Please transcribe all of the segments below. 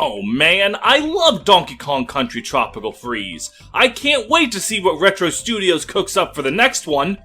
Oh man, I love Donkey Kong Country Tropical Freeze. I can't wait to see what Retro Studios cooks up for the next one.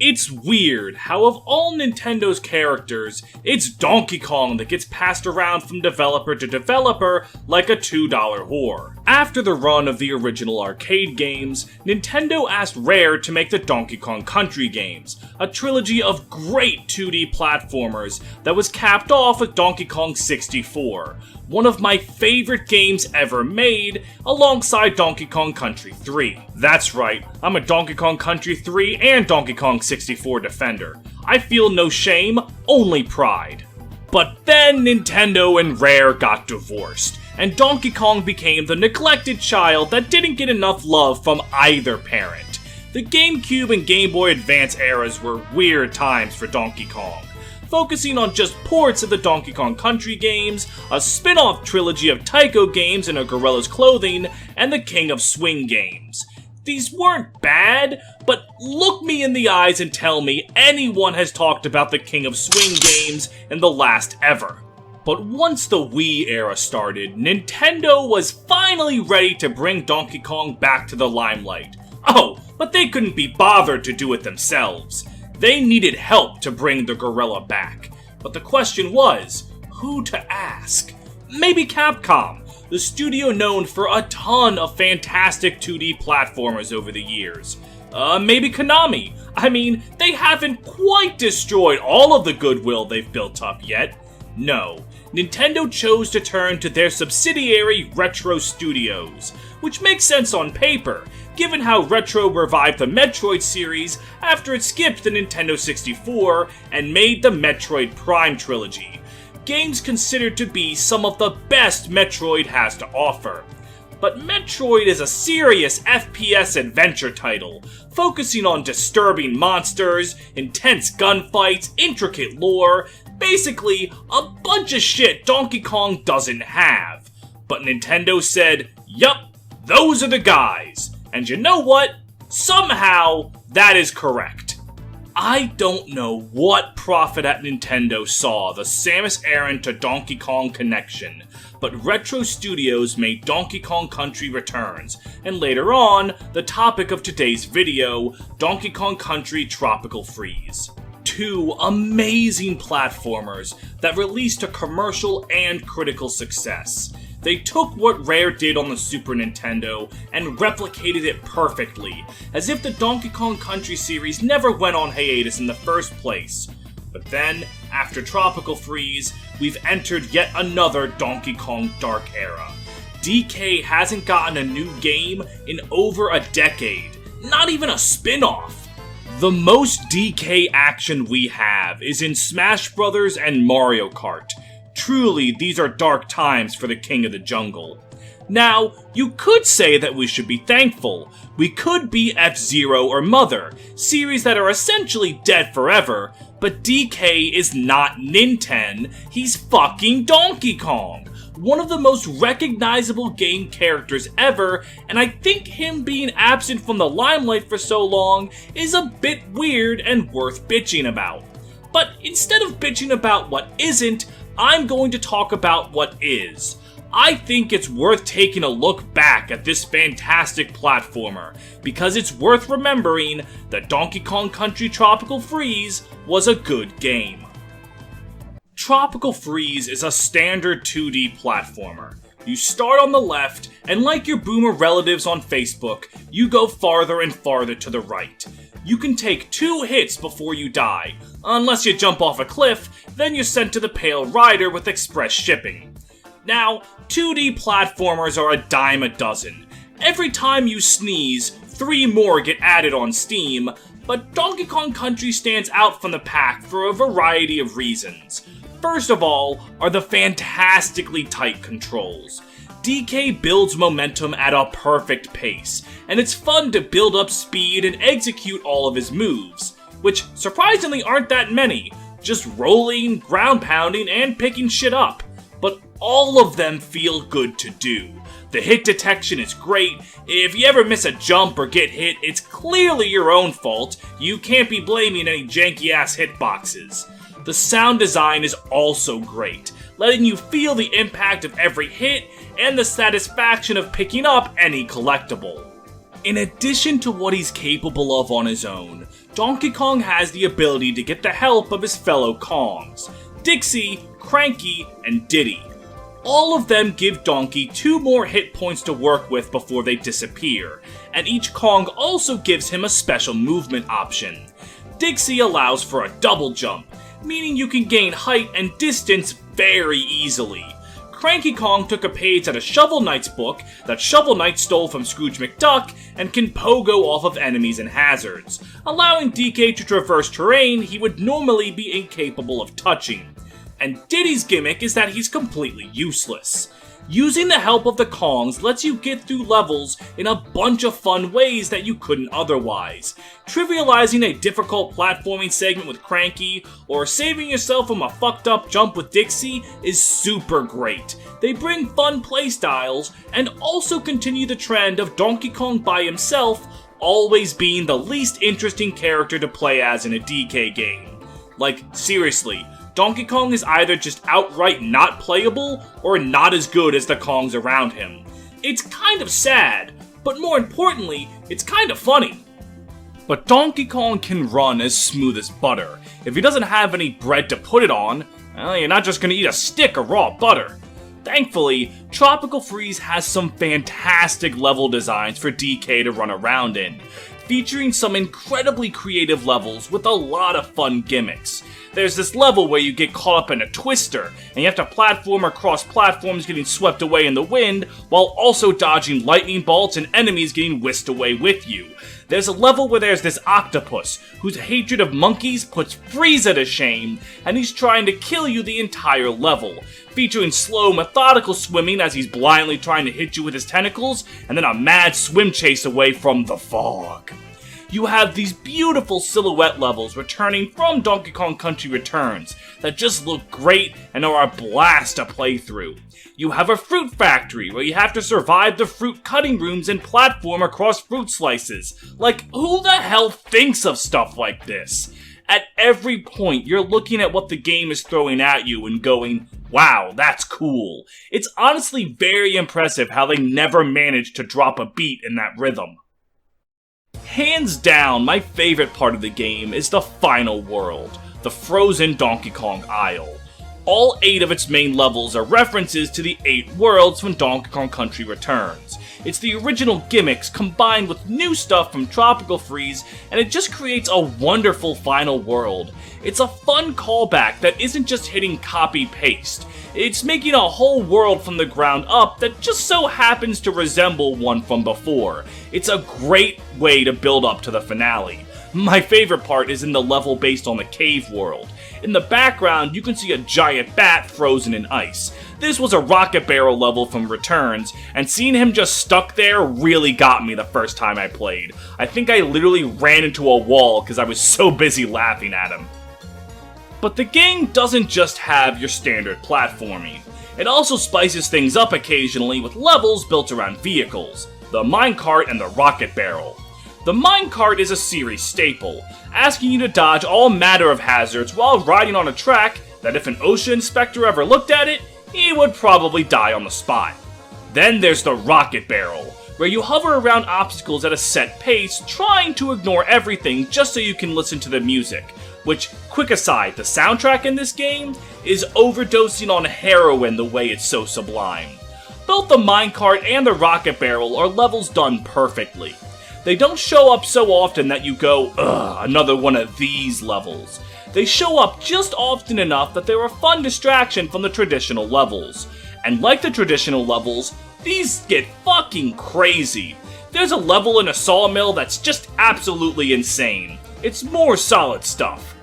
It's weird how of all Nintendo's characters, it's Donkey Kong that gets passed around from developer to developer like a $2 whore. After the run of the original arcade games, Nintendo asked Rare to make the Donkey Kong Country games, a trilogy of great 2D platformers that was capped off with Donkey Kong 64, one of my favorite games ever made, alongside Donkey Kong Country 3. That's right, I'm a Donkey Kong Country 3 and Donkey Kong 64 defender. I feel no shame, only pride. But then Nintendo and Rare got divorced, and Donkey Kong became the neglected child that didn't get enough love from either parent. The GameCube and Game Boy Advance eras were weird times for Donkey Kong, focusing on just ports of the Donkey Kong Country games, a spin-off trilogy of Tyco games in a gorilla's clothing, and the King of Swing games. These weren't bad, but look me in the eyes and tell me anyone has talked about the King of Swing games in the last ever. But once the Wii era started, Nintendo was finally ready to bring Donkey Kong back to the limelight. Oh, but they couldn't be bothered to do it themselves. They needed help to bring the gorilla back. But the question was, who to ask? Maybe Capcom, the studio known for a ton of fantastic 2D platformers over the years. Maybe Konami. I mean, they haven't quite destroyed all of the goodwill they've built up yet. No, Nintendo chose to turn to their subsidiary Retro Studios, which makes sense on paper, given how Retro revived the Metroid series after it skipped the Nintendo 64 and made the Metroid Prime trilogy, games considered to be some of the best Metroid has to offer. But Metroid is a serious FPS adventure title, focusing on disturbing monsters, intense gunfights, intricate lore, basically a bunch of shit Donkey Kong doesn't have. But Nintendo said, yup, those are the guys. And you know what? Somehow, that is correct. I don't know what prophet at Nintendo saw the Samus Aran to Donkey Kong connection, but Retro Studios made Donkey Kong Country Returns, and later on, the topic of today's video, Donkey Kong Country Tropical Freeze. Two amazing platformers that released to commercial and critical success. They took what Rare did on the Super Nintendo and replicated it perfectly, as if the Donkey Kong Country series never went on hiatus in the first place. But then, after Tropical Freeze, we've entered yet another Donkey Kong Dark era. DK hasn't gotten a new game in over a decade, not even a spin-off. The most DK action we have is in Smash Bros. And Mario Kart. Truly, these are dark times for the King of the Jungle. Now, you could say that we should be thankful. We could be F-Zero or Mother, series that are essentially dead forever, but DK is not Ninten, he's fucking Donkey Kong. One of the most recognizable game characters ever, and I think him being absent from the limelight for so long is a bit weird and worth bitching about. But instead of bitching about what isn't, I'm going to talk about what is. I think it's worth taking a look back at this fantastic platformer, because it's worth remembering that Donkey Kong Country Tropical Freeze was a good game. Tropical Freeze is a standard 2D platformer. You start on the left, and like your boomer relatives on Facebook, you go farther and farther to the right. You can take 2 hits before you die. Unless you jump off a cliff, then you're sent to the Pale Rider with express shipping. Now, 2D platformers are a dime a dozen. Every time you sneeze, 3 more get added on Steam, but Donkey Kong Country stands out from the pack for a variety of reasons. First of all, are the fantastically tight controls. DK builds momentum at a perfect pace, and it's fun to build up speed and execute all of his moves, which surprisingly aren't that many, just rolling, ground pounding, and picking shit up. But all of them feel good to do. The hit detection is great. If you ever miss a jump or get hit, it's clearly your own fault. You can't be blaming any janky ass hitboxes. The sound design is also great. letting you feel the impact of every hit and the satisfaction of picking up any collectible. In addition to what he's capable of on his own, Donkey Kong has the ability to get the help of his fellow Kongs, Dixie, Cranky, and Diddy. All of them give Donkey 2 more hit points to work with before they disappear, and each Kong also gives him a special movement option. Dixie allows for a double jump, meaning you can gain height and distance very easily. Cranky Kong took a page out of Shovel Knight's book that Shovel Knight stole from Scrooge McDuck and can pogo off of enemies and hazards, allowing DK to traverse terrain he would normally be incapable of touching. And Diddy's gimmick is that he's completely useless. Using the help of the Kongs lets you get through levels in a bunch of fun ways that you couldn't otherwise. Trivializing a difficult platforming segment with Cranky, or saving yourself from a fucked up jump with Dixie is super great. They bring fun playstyles, and also continue the trend of Donkey Kong by himself always being the least interesting character to play as in a DK game. Like, seriously. Donkey Kong is either just outright not playable, or not as good as the Kongs around him. It's kind of sad, but more importantly, it's kind of funny. But Donkey Kong can run as smooth as butter. If he doesn't have any bread to put it on, well, you're not just gonna eat a stick of raw butter. Thankfully, Tropical Freeze has some fantastic level designs for DK to run around in, featuring some incredibly creative levels with a lot of fun gimmicks. There's this level where you get caught up in a twister, and you have to platform across platforms getting swept away in the wind, while also dodging lightning bolts and enemies getting whisked away with you. There's a level where there's this octopus, whose hatred of monkeys puts Frieza to shame, and he's trying to kill you the entire level, featuring slow, methodical swimming as he's blindly trying to hit you with his tentacles, and then a mad swim chase away from the fog. You have these beautiful silhouette levels returning from Donkey Kong Country Returns that just look great and are a blast to play through. You have a fruit factory where you have to survive the fruit cutting rooms and platform across fruit slices. Like, who the hell thinks of stuff like this? At every point, you're looking at what the game is throwing at you and going, wow, that's cool. It's honestly very impressive how they never managed to drop a beat in that rhythm. Hands down, my favorite part of the game is the final world, the frozen Donkey Kong Isle. All 8 of its main levels are references to the 8 worlds from Donkey Kong Country Returns. It's the original gimmicks combined with new stuff from Tropical Freeze, and it just creates a wonderful final world. It's a fun callback that isn't just hitting copy-paste. It's making a whole world from the ground up that just so happens to resemble one from before. It's a great way to build up to the finale. My favorite part is in the level based on the cave world. In the background, you can see a giant bat frozen in ice. This was a Rocket Barrel level from Returns, and seeing him just stuck there really got me the first time I played. I think I literally ran into a wall because I was so busy laughing at him. But the game doesn't just have your standard platforming. It also spices things up occasionally with levels built around vehicles, the minecart and the rocket barrel. The minecart is a series staple, asking you to dodge all manner of hazards while riding on a track that if an OSHA inspector ever looked at it, he would probably die on the spot. Then there's the rocket barrel, where you hover around obstacles at a set pace, trying to ignore everything just so you can listen to the music. Which, quick aside, the soundtrack in this game is overdosing on heroin the way it's so sublime. Both the minecart and the rocket barrel are levels done perfectly. They don't show up so often that you go, ugh, another one of these levels. They show up just often enough that they're a fun distraction from the traditional levels. And like the traditional levels, these get fucking crazy. There's a level in a sawmill that's just absolutely insane. It's more solid stuff.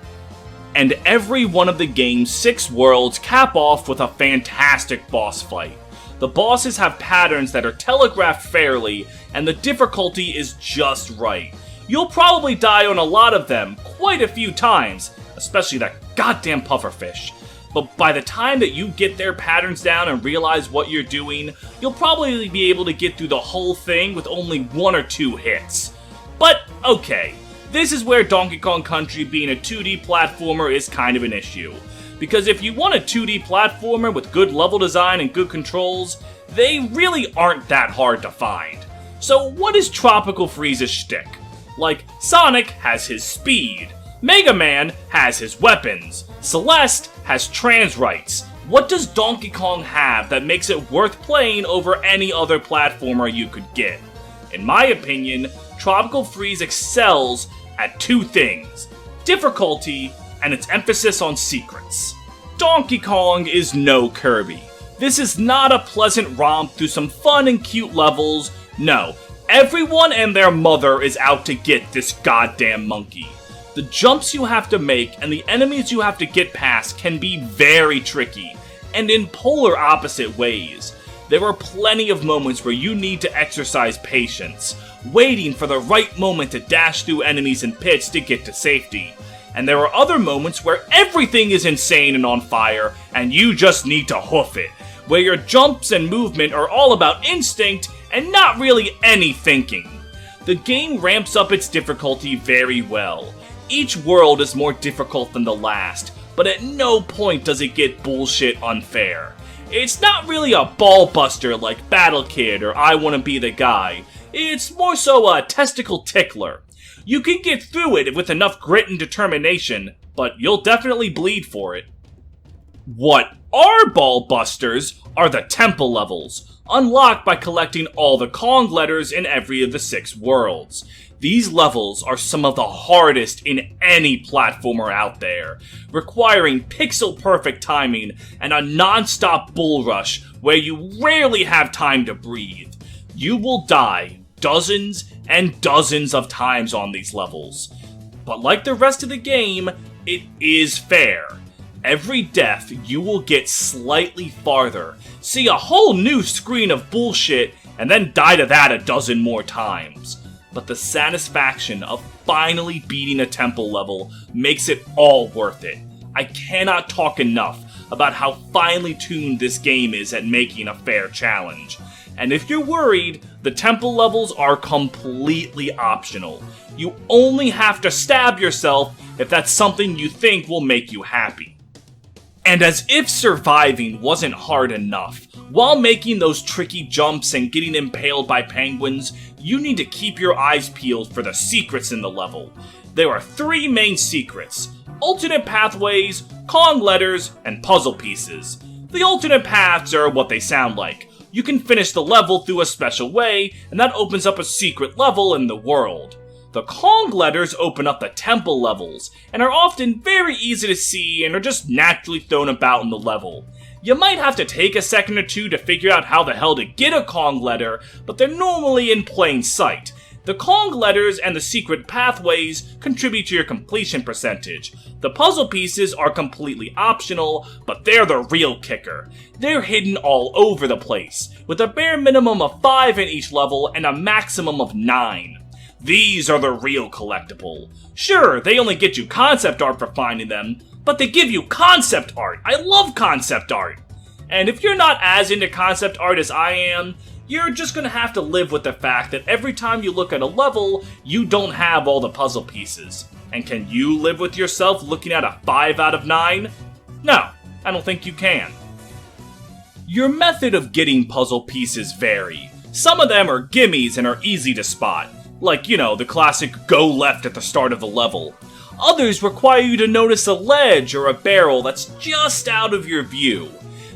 And every one of the game's 6 worlds cap off with a fantastic boss fight. The bosses have patterns that are telegraphed fairly, and the difficulty is just right. You'll probably die on a lot of them quite a few times, especially that goddamn pufferfish. But by the time that you get their patterns down and realize what you're doing, you'll probably be able to get through the whole thing with only 1 or 2 hits. But okay, this is where Donkey Kong Country being a 2D platformer is kind of an issue. because if you want a 2D platformer with good level design and good controls, they really aren't that hard to find. So what is Tropical Freeze's shtick? Like, Sonic has his speed, Mega Man has his weapons, Celeste has trans rights. What does Donkey Kong have that makes it worth playing over any other platformer you could get? In my opinion, Tropical Freeze excels at two things: difficulty and its emphasis on secrets. Donkey Kong is no Kirby. This is not a pleasant romp through some fun and cute levels. No, everyone and their mother is out to get this goddamn monkey. The jumps you have to make and the enemies you have to get past can be very tricky, and in polar opposite ways. There are plenty of moments where you need to exercise patience, waiting for the right moment to dash through enemies and pits to get to safety. And there are other moments where everything is insane and on fire, and you just need to hoof it, where your jumps and movement are all about instinct and not really any thinking. The game ramps up its difficulty very well. Each world is more difficult than the last, but at no point does it get bullshit unfair. It's not really a ball buster like Battle Kid or I Wanna Be the Guy. It's more so a testicle tickler. You can get through it with enough grit and determination, but you'll definitely bleed for it. What are ball busters are the temple levels, unlocked by collecting all the Kong letters in every of the 6 worlds. These levels are some of the hardest in any platformer out there, requiring pixel-perfect timing and a non-stop bull rush where you rarely have time to breathe. You will die dozens and dozens of times on these levels. But like the rest of the game, it is fair. Every death, you will get slightly farther, see a whole new screen of bullshit, and then die to that a dozen more times. But the satisfaction of finally beating a temple level makes it all worth it. I cannot talk enough about how finely tuned this game is at making a fair challenge. And if you're worried, the temple levels are completely optional. You only have to stab yourself if that's something you think will make you happy. And as if surviving wasn't hard enough, while making those tricky jumps and getting impaled by penguins, you need to keep your eyes peeled for the secrets in the level. There are 3 main secrets: alternate pathways, Kong letters, and puzzle pieces. The alternate paths are what they sound like. You can finish the level through a special way, and that opens up a secret level in the world. The Kong letters open up the temple levels, and are often very easy to see and are just naturally thrown about in the level. You might have to take a second or two to figure out how the hell to get a Kong letter, but they're normally in plain sight. The Kong letters and the secret pathways contribute to your completion percentage. The puzzle pieces are completely optional, but they're the real kicker. They're hidden all over the place, with a bare minimum of 5 in each level and a maximum of 9. These are the real collectible. Sure, they only get you concept art for finding them, but they give you concept art. I love concept art. And if you're not as into concept art as I am, you're just gonna have to live with the fact that every time you look at a level, you don't have all the puzzle pieces. And can you live with yourself looking at a 5 out of 9? No, I don't think you can. Your method of getting puzzle pieces vary. Some of them are gimmies and are easy to spot. Like, you know, the classic go left at the start of the level. Others require you to notice a ledge or a barrel that's just out of your view.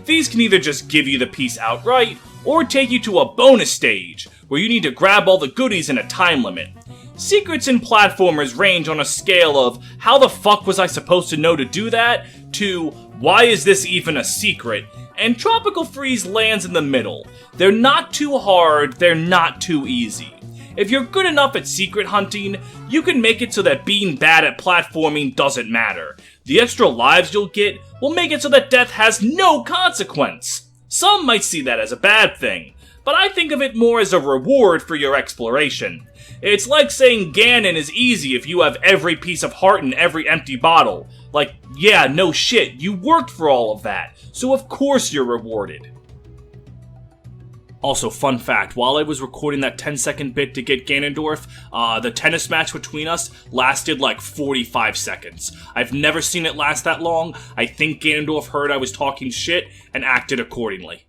These can either just give you the piece outright, or take you to a bonus stage, where you need to grab all the goodies in a time limit. Secrets in platformers range on a scale of how the fuck was I supposed to know to do that, to why is this even a secret, and Tropical Freeze lands in the middle. They're not too hard, they're not too easy. If you're good enough at secret hunting, you can make it so that being bad at platforming doesn't matter. The extra lives you'll get will make it so that death has no consequence. Some might see that as a bad thing, but I think of it more as a reward for your exploration. It's like saying Ganon is easy if you have every piece of heart in every empty bottle. Like, yeah, no shit, you worked for all of that, so of course you're rewarded. Also, fun fact, while I was recording that 10-second bit to get Ganondorf, the tennis match between us lasted like 45 seconds. I've never seen it last that long. I think Ganondorf heard I was talking shit and acted accordingly.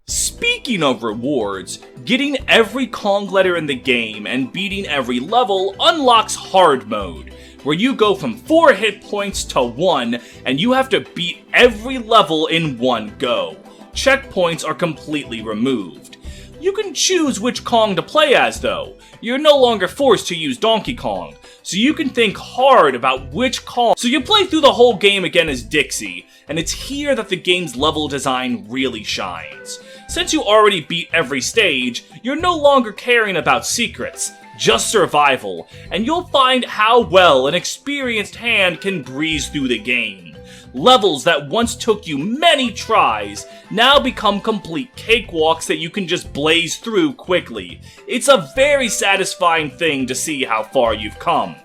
Speaking of rewards, getting every Kong letter in the game and beating every level unlocks hard mode, where you go from 4 hit points to 1 and you have to beat every level in one go. Checkpoints are completely removed. You can choose which Kong to play as though. You're no longer forced to use Donkey Kong, so you can think hard about which Kong. So you play through the whole game again as Dixie, and it's here that the game's level design really shines. Since you already beat every stage, you're no longer caring about secrets, just survival, and you'll find how well an experienced hand can breeze through the game. Levels that once took you many tries now become complete cakewalks that you can just blaze through quickly. It's a very satisfying thing to see how far you've come.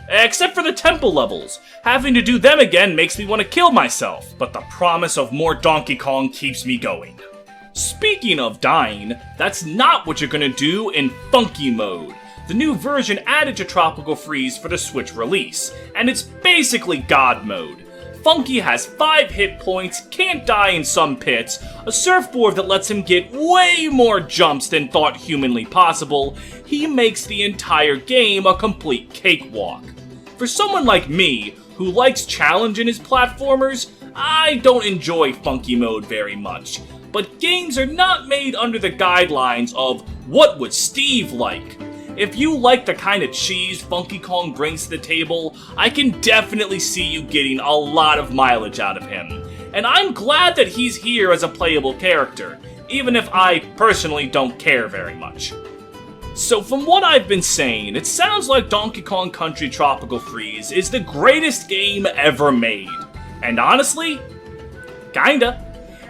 Except for the temple levels. Having to do them again makes me want to kill myself, but the promise of more Donkey Kong keeps me going. Speaking of dying, that's not what you're gonna do in Funky Mode, the new version added to Tropical Freeze for the Switch release, and it's basically God Mode. Funky has 5 hit points, can't die in some pits, a surfboard that lets him get way more jumps than thought humanly possible. He makes the entire game a complete cakewalk. For someone like me, who likes challenge in his platformers, I don't enjoy Funky Mode very much. But games are not made under the guidelines of what would Steve like. If you like the kind of cheese Funky Kong brings to the table, I can definitely see you getting a lot of mileage out of him. And I'm glad that he's here as a playable character, even if I personally don't care very much. So from what I've been saying, it sounds like Donkey Kong Country Tropical Freeze is the greatest game ever made. And honestly, kinda.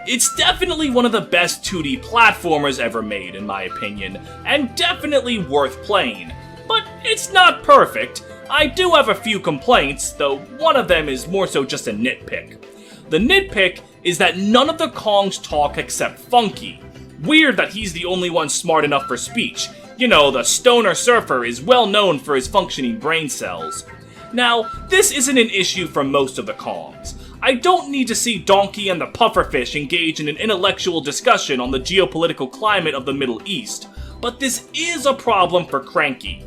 It's definitely one of the best 2D platformers ever made, in my opinion, and definitely worth playing. But it's not perfect. I do have a few complaints, though one of them is more so just a nitpick. The nitpick is that none of the Kongs talk except Funky. Weird that he's the only one smart enough for speech. You know, the stoner surfer is well known for his functioning brain cells. Now, this isn't an issue for most of the Kongs. I don't need to see Donkey and the pufferfish engage in an intellectual discussion on the geopolitical climate of the Middle East, but this is a problem for Cranky.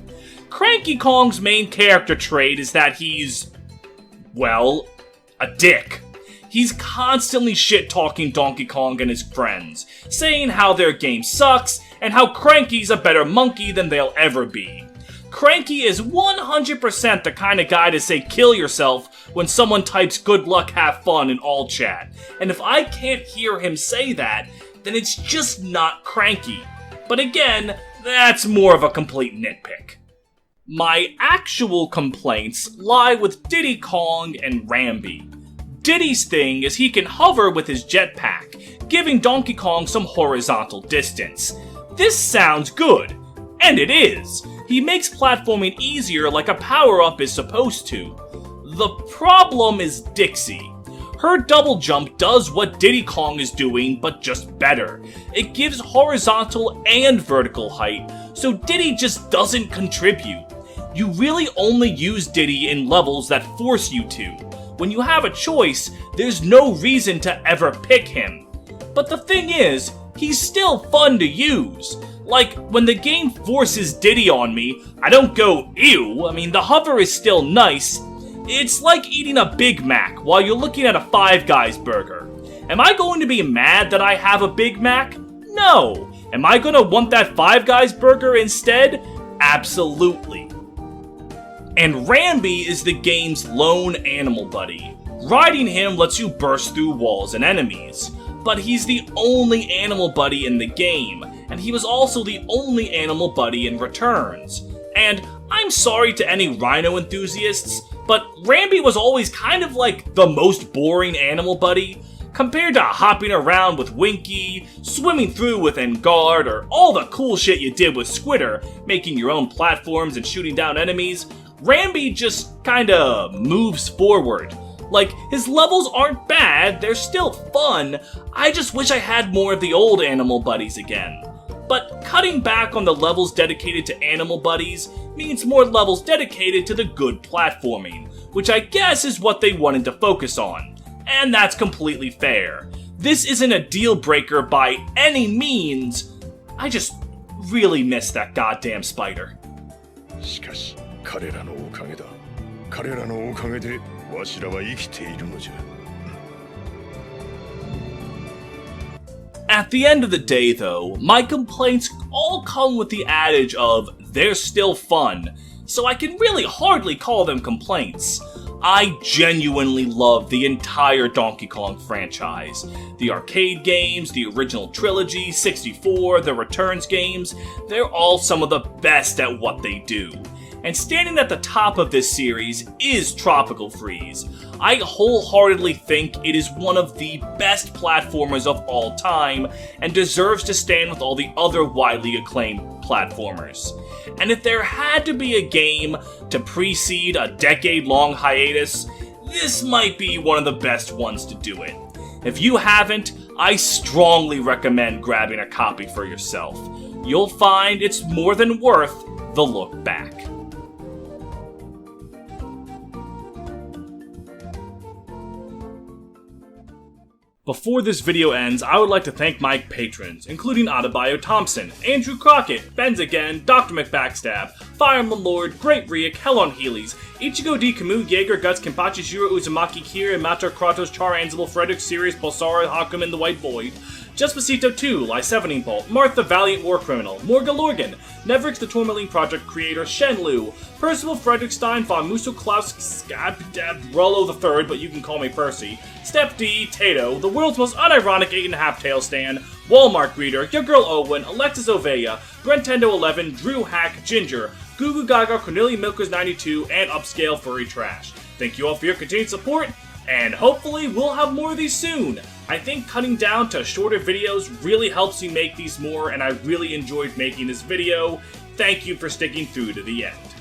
Cranky Kong's main character trait is that he's, well, a dick. He's constantly shit-talking Donkey Kong and his friends, saying how their game sucks and how Cranky's a better monkey than they'll ever be. Cranky is 100% the kind of guy to say kill yourself when someone types good luck, have fun in all chat. And if I can't hear him say that, then it's just not Cranky. But again, that's more of a complete nitpick. My actual complaints lie with Diddy Kong and Rambi. Diddy's thing is he can hover with his jetpack, giving Donkey Kong some horizontal distance. This sounds good, and it is. He makes platforming easier like a power-up is supposed to. The problem is Dixie. Her double jump does what Diddy Kong is doing, but just better. It gives horizontal and vertical height, so Diddy just doesn't contribute. You really only use Diddy in levels that force you to. When you have a choice, there's no reason to ever pick him. But the thing is, he's still fun to use. Like, when the game forces Diddy on me, I don't go, ew. I mean, the hover is still nice. It's like eating a Big Mac while you're looking at a Five Guys burger. Am I going to be mad that I have a Big Mac? No. Am I going to want that Five Guys burger instead? Absolutely. And Rambi is the game's lone animal buddy. Riding him lets you burst through walls and enemies. But he's the only animal buddy in the game, and he was also the only animal buddy in Returns. And I'm sorry to any rhino enthusiasts, but Rambi was always kind of like the most boring animal buddy, compared to hopping around with Winky, swimming through with Enguarde, or all the cool shit you did with Squitter, making your own platforms and shooting down enemies. Rambi just kinda moves forward. Like, his levels aren't bad, they're still fun, I just wish I had more of the old Animal Buddies again. But cutting back on the levels dedicated to Animal Buddies means more levels dedicated to the good platforming, which I guess is what they wanted to focus on. And that's completely fair. This isn't a deal breaker by any means, I just really miss that goddamn spider. しかし彼らのおかげだ。彼らのおかげでわしらは生きているのじゃ。At the end of the day, though, my complaints all come with the adage of, they're still fun, so I can really hardly call them complaints. I genuinely love the entire Donkey Kong franchise. The arcade games, the original trilogy, 64, the Returns games, they're all some of the best at what they do. And standing at the top of this series is Tropical Freeze. I wholeheartedly think it is one of the best platformers of all time, and deserves to stand with all the other widely acclaimed platformers. And if there had to be a game to precede a decade-long hiatus, this might be one of the best ones to do it. If you haven't, I strongly recommend grabbing a copy for yourself. You'll find it's more than worth the look back. Before this video ends, I would like to thank my patrons, including Adebayo Thompson, Andrew Crockett, Benz Again, Dr. McBackstab, Fireman Lord, Great Riek, Hell on Heelys, Ichigo D. Camus, Jaeger, Guts, Kenpachi, Shiro, Uzumaki, Kira, Mato, Kratos, Char, Ansible, Frederick, Sirius, Pulsara, Hakum, and the White Void, Justpacito 2, Lysevening Bolt, Martha, Valiant War Criminal, Morga Lorgan, Nevrix, the Tourmaline Project creator, Shenlu, Percival Frederickstein, Von Musso, Klaus, Rollo III, but you can call me Percy, Step D, Tato, the world's most unironic 8.5 tail stand, Walmart Greeter, Your Girl Owen, Alexis Ovea, Brentendo 11, Drew Hack, Ginger, Gugu Gaga, Cornelia Milkers 92, and Upscale Furry Trash. Thank you all for your continued support, and hopefully we'll have more of these soon. I think cutting down to shorter videos really helps me make these more, and I really enjoyed making this video. Thank you for sticking through to the end.